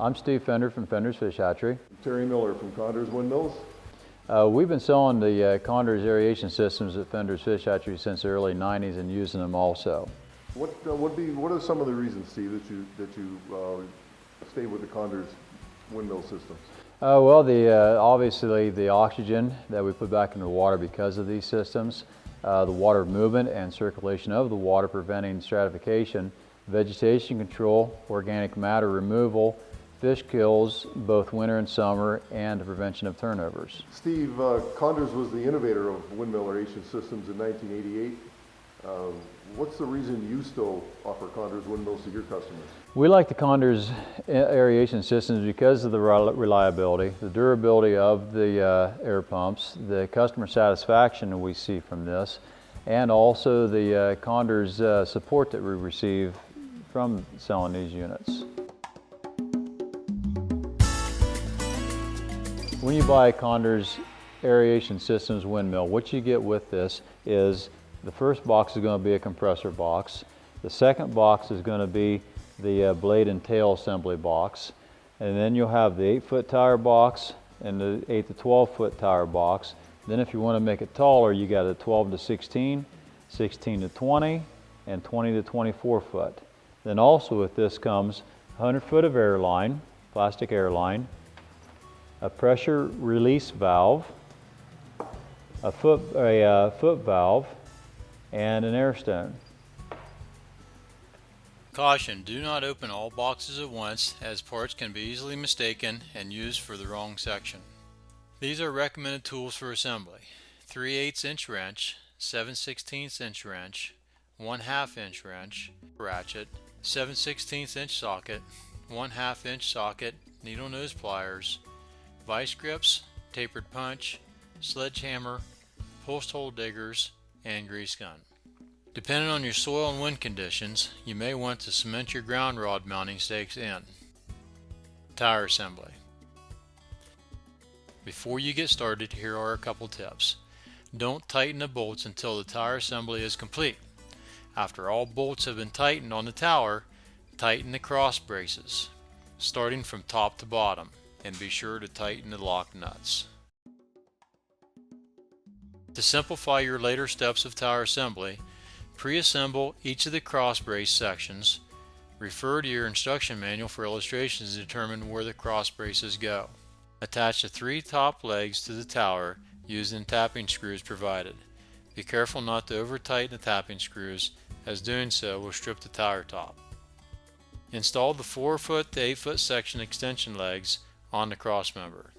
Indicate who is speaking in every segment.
Speaker 1: I'm Steve Fender from Fender's Fish Hatchery.
Speaker 2: Terry Miller from Koenders Windmills.
Speaker 1: We've been selling the Koenders aeration systems at Fender's Fish Hatchery since the early 90s and using them also.
Speaker 2: What are some of the reasons, Steve, that you stay with the Koenders windmill systems?
Speaker 1: Well, obviously the oxygen that we put back into the water because of these systems, the water movement and circulation of the water preventing stratification, vegetation control, organic matter removal, fish kills both winter and summer, and the prevention of turnovers.
Speaker 2: Steve, Koenders was the innovator of windmill aeration systems in 1988. What's the reason you still offer Koenders windmills to your customers?
Speaker 1: We like the Koenders aeration systems because of the reliability, the durability of the air pumps, the customer satisfaction we see from this, and also the Koenders support that we receive from selling these units. When you buy a Koenders aeration systems windmill, what you get with this is the first box is going to be a compressor box. The second box is going to be the blade and tail assembly box. And then you'll have the 8-foot tower box and the 8 to 12-foot tower box. Then if you want to make it taller, you got a 12 to 16, 16 to 20, and 20 to 24 foot. Then also with this comes 100 foot of air line, plastic air line, a pressure release valve, a foot valve, and an air stone.
Speaker 3: Caution, do not open all boxes at once, as parts can be easily mistaken and used for the wrong section. These are recommended tools for assembly: 3/8 inch wrench, 7/16 inch wrench, 1/2 inch wrench, ratchet, 7/16 inch socket, 1/2 inch socket, needle nose pliers, vice grips, tapered punch, sledgehammer, post hole diggers, and grease gun. Depending on your soil and wind conditions, you may want to cement your ground rod mounting stakes in. Tower assembly. Before you get started, here are a couple tips. Don't tighten the bolts until the tower assembly is complete. After all bolts have been tightened on the tower, tighten the cross braces, starting from top to bottom, and be sure to tighten the lock nuts. To simplify your later steps of tower assembly, pre-assemble each of the cross brace sections. Refer to your instruction manual for illustrations to determine where the cross braces go. Attach the 3 top legs to the tower using tapping screws provided. Be careful not to over-tighten the tapping screws, as doing so will strip the tower top. Install the 4-foot to 8-foot section extension legs on the cross member.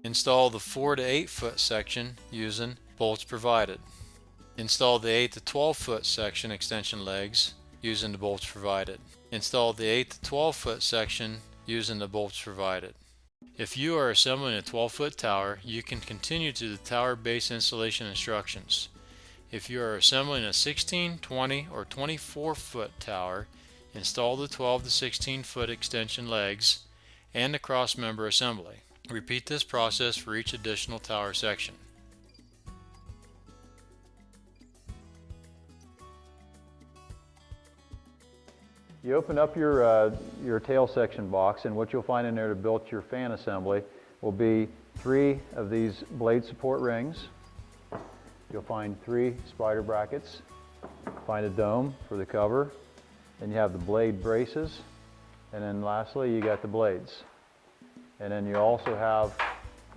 Speaker 3: Install the 4 to 8-foot section using bolts provided. Install the 8 to 12-foot section extension legs using the bolts provided. Install the 8 to 12-foot section using the bolts provided. If you are assembling a 12-foot tower, you can continue to the tower base installation instructions. If you are assembling a 16, 20, or 24-foot tower, install the 12 to 16-foot extension legs and the cross member assembly. Repeat this process for each additional tower section.
Speaker 1: You open up your tail section box, and what you'll find in there to build your fan assembly will be 3 of these blade support rings. You'll find 3 spider brackets, find a dome for the cover, then you have the blade braces, and then lastly you got the blades. And then you also have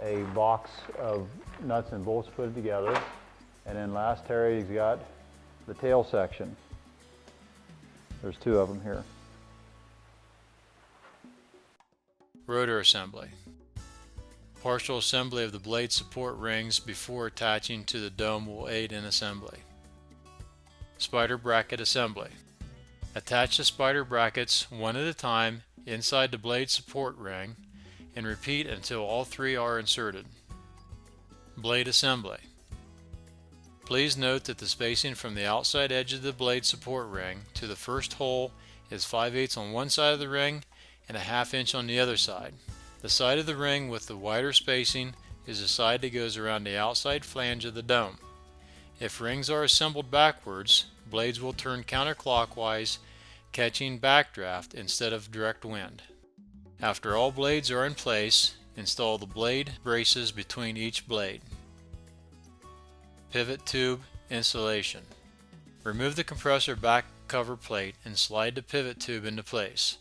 Speaker 1: a box of nuts and bolts put together, and then last Terry's got the tail section. There's 2 of them here.
Speaker 3: Rotor assembly. Partial assembly of the blade support rings before attaching to the dome will aid in assembly. Spider bracket assembly. Attach the spider brackets one at a time inside the blade support ring and repeat until all 3 are inserted. Blade assembly. Please note that the spacing from the outside edge of the blade support ring to the first hole is 5/8 on one side of the ring and a 1/2 inch on the other side. The side of the ring with the wider spacing is the side that goes around the outside flange of the dome. If rings are assembled backwards, blades will turn counterclockwise, catching backdraft instead of direct wind. After all blades are in place, install the blade braces between each blade. Pivot tube installation. Remove the compressor back cover plate and slide the pivot tube into place.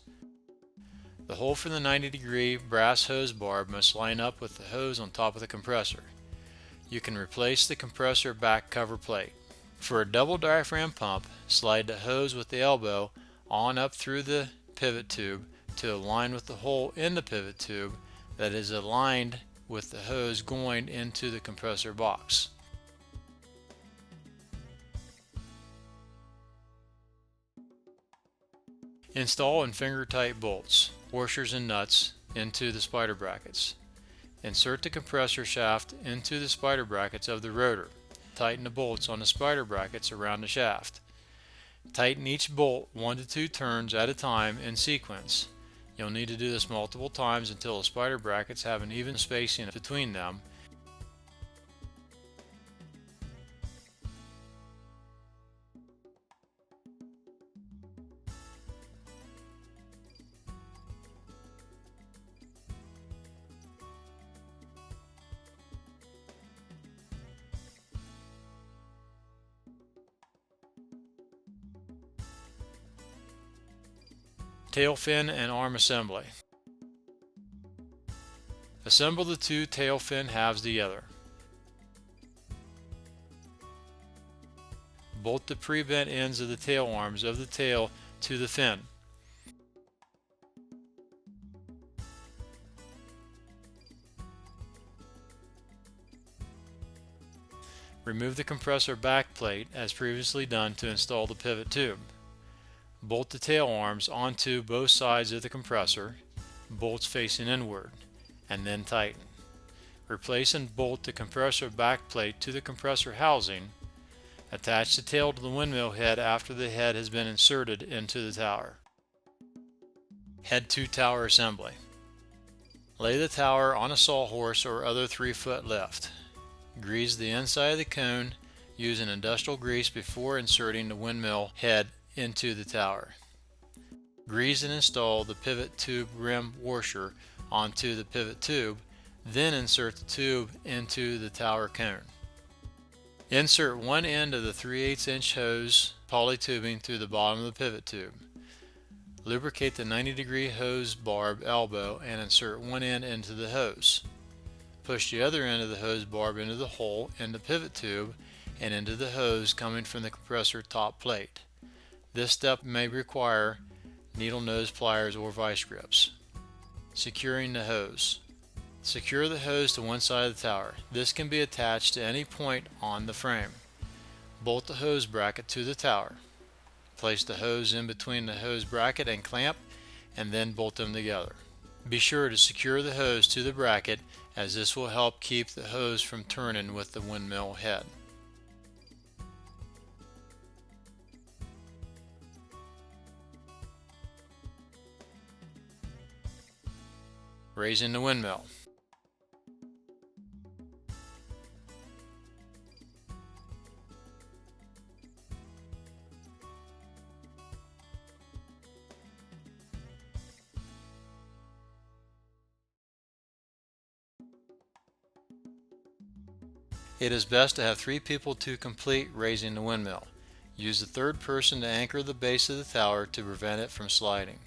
Speaker 3: The hole for the 90-degree brass hose barb must line up with the hose on top of the compressor. You can replace the compressor back cover plate. For a double diaphragm pump, slide the hose with the elbow on up through the pivot tube to align with the hole in the pivot tube that is aligned with the hose going into the compressor box. Install in finger-tight bolts, washers and nuts into the spider brackets. Insert the compressor shaft into the spider brackets of the rotor. Tighten the bolts on the spider brackets around the shaft. Tighten each bolt 1 to 2 turns at a time in sequence. You'll need to do this multiple times until the spider brackets have an even spacing between them. Tail fin and arm assembly. Assemble the two tail fin halves together. Bolt the pre-bent ends of the tail arms of the tail to the fin. Remove the compressor back plate as previously done to install the pivot tube. Bolt the tail arms onto both sides of the compressor, bolts facing inward, and then tighten. Replace and bolt the compressor back plate to the compressor housing. Attach the tail to the windmill head after the head has been inserted into the tower. Head to tower assembly. Lay the tower on a sawhorse or other 3-foot lift. Grease the inside of the cone using industrial grease before inserting the windmill head into the tower. Grease and install the pivot tube rim washer onto the pivot tube, then insert the tube into the tower cone. Insert one end of the 3/8 inch hose poly tubing through the bottom of the pivot tube. Lubricate the 90-degree hose barb elbow and insert one end into the hose. Push the other end of the hose barb into the hole in the pivot tube and into the hose coming from the compressor top plate. This step may require needle nose pliers or vice grips. Securing the hose. Secure the hose to one side of the tower. This can be attached to any point on the frame. Bolt the hose bracket to the tower. Place the hose in between the hose bracket and clamp, and then bolt them together. Be sure to secure the hose to the bracket, as this will help keep the hose from turning with the windmill head. Raising the windmill. It is best to have 3 people to complete raising the windmill. Use the third person to anchor the base of the tower to prevent it from sliding.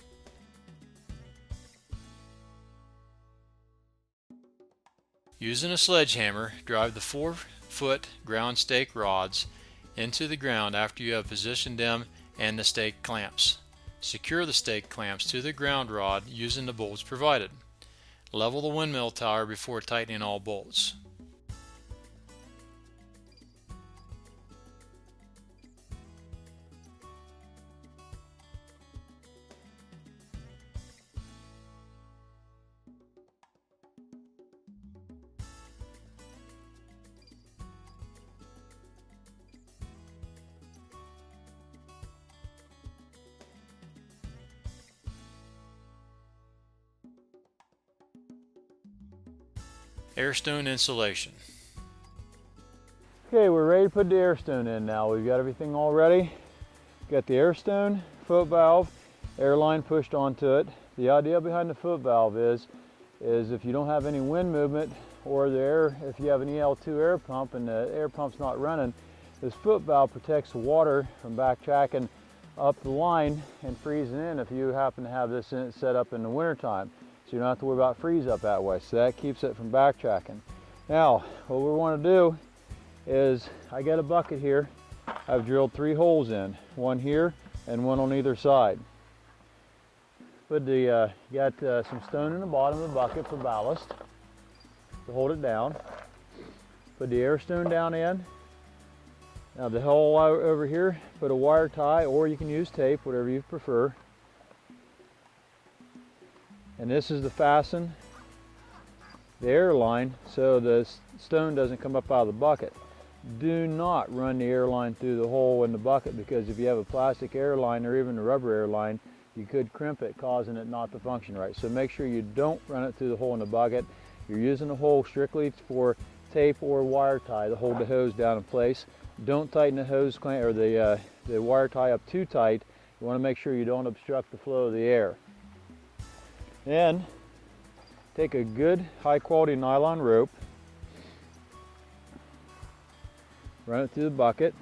Speaker 3: Using a sledgehammer, drive the 4-foot ground stake rods into the ground after you have positioned them and the stake clamps. Secure the stake clamps to the ground rod using the bolts provided. Level the windmill tower before tightening all bolts. Airstone insulation.
Speaker 1: Okay, we're ready to put the airstone in now. We've got everything all ready. Got the airstone, foot valve, air line pushed onto it. The idea behind the foot valve is if you don't have any wind movement, or if you have an EL2 air pump and the air pump's not running, this foot valve protects the water from backtracking up the line and freezing in if you happen to have this set up in the wintertime. So you don't have to worry about freeze up that way. So that keeps it from backtracking. Now, what we want to do is, I got a bucket here. I've drilled 3 holes in, one here and one on either side. Put the, got some stone in the bottom of the bucket for ballast to hold it down. Put the air stone down in. Now the hole over here, put a wire tie, or you can use tape, whatever you prefer. And this is to fasten the air line so the stone doesn't come up out of the bucket. Do not run the air line through the hole in the bucket, because if you have a plastic air line or even a rubber air line, you could crimp it, causing it not to function right. So make sure you don't run it through the hole in the bucket. You're using the hole strictly for tape or wire tie to hold the hose down in place. Don't tighten the hose clamp or the wire tie up too tight. You want to make sure you don't obstruct the flow of the air. Then take a good high quality nylon rope, run it through the bucket,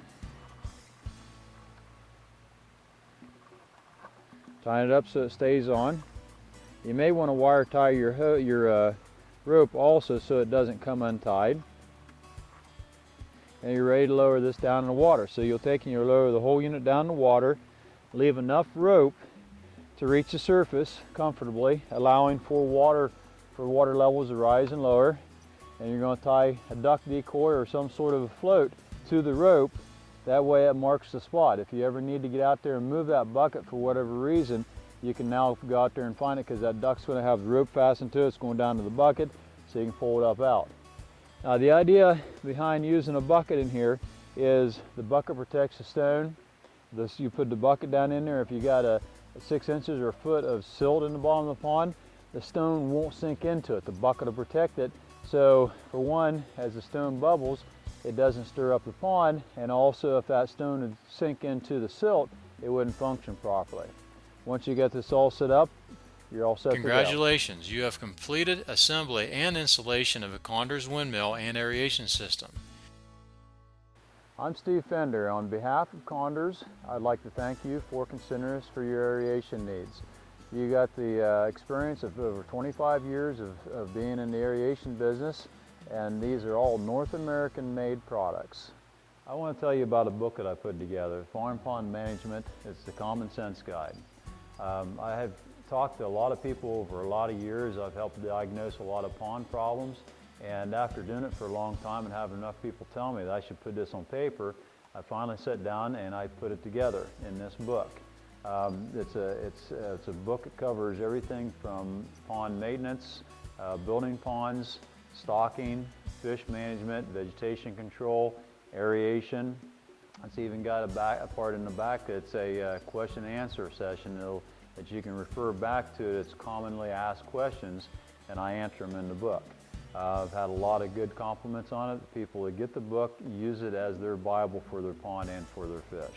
Speaker 1: tighten it up so it stays on. You may want to wire tie your rope also so it doesn't come untied. And you're ready to lower this down in the water. So you'll take and you'll lower the whole unit down in the water, leave enough rope to reach the surface comfortably, allowing for water levels to rise and lower. And you're going to tie a duck decoy or some sort of a float to the rope. That way it marks the spot. If you ever need to get out there and move that bucket for whatever reason, you can now go out there and find it, because that duck's going to have the rope fastened to it. It's going down to the bucket, so you can pull it up out. Now the idea behind using a bucket in here is the bucket protects the stone. You put the bucket down in there. If you got a 6 inches or a foot of silt in the bottom of the pond, the stone won't sink into it. The bucket will protect it. So for one, as the stone bubbles, it doesn't stir up the pond, and also if that stone would sink into the silt, it wouldn't function properly. Once you get this all set up, you're all set to go.
Speaker 3: Congratulations, you have completed assembly and installation of a Koenders windmill and aeration system.
Speaker 1: I'm Steve Fender. On behalf of Koenders, I'd like to thank you for considering us for your aeration needs. You got the experience of over 25 years of being in the aeration business, and these are all North American made products. I want to tell you about a book that I put together, Farm Pond Management. It's the Common Sense Guide. I have talked to a lot of people over a lot of years. I've helped diagnose a lot of pond problems, and after doing it for a long time and having enough people tell me that I should put this on paper, I finally sat down and I put it together in this book. It's a book that covers everything from pond maintenance, building ponds, stocking, fish management, vegetation control, aeration. It's even got a part in the back that's a question and answer session that you can refer back to. It's commonly asked questions, and I answer them in the book. I've had a lot of good compliments on it. People that get the book use it as their Bible for their pond and for their fish.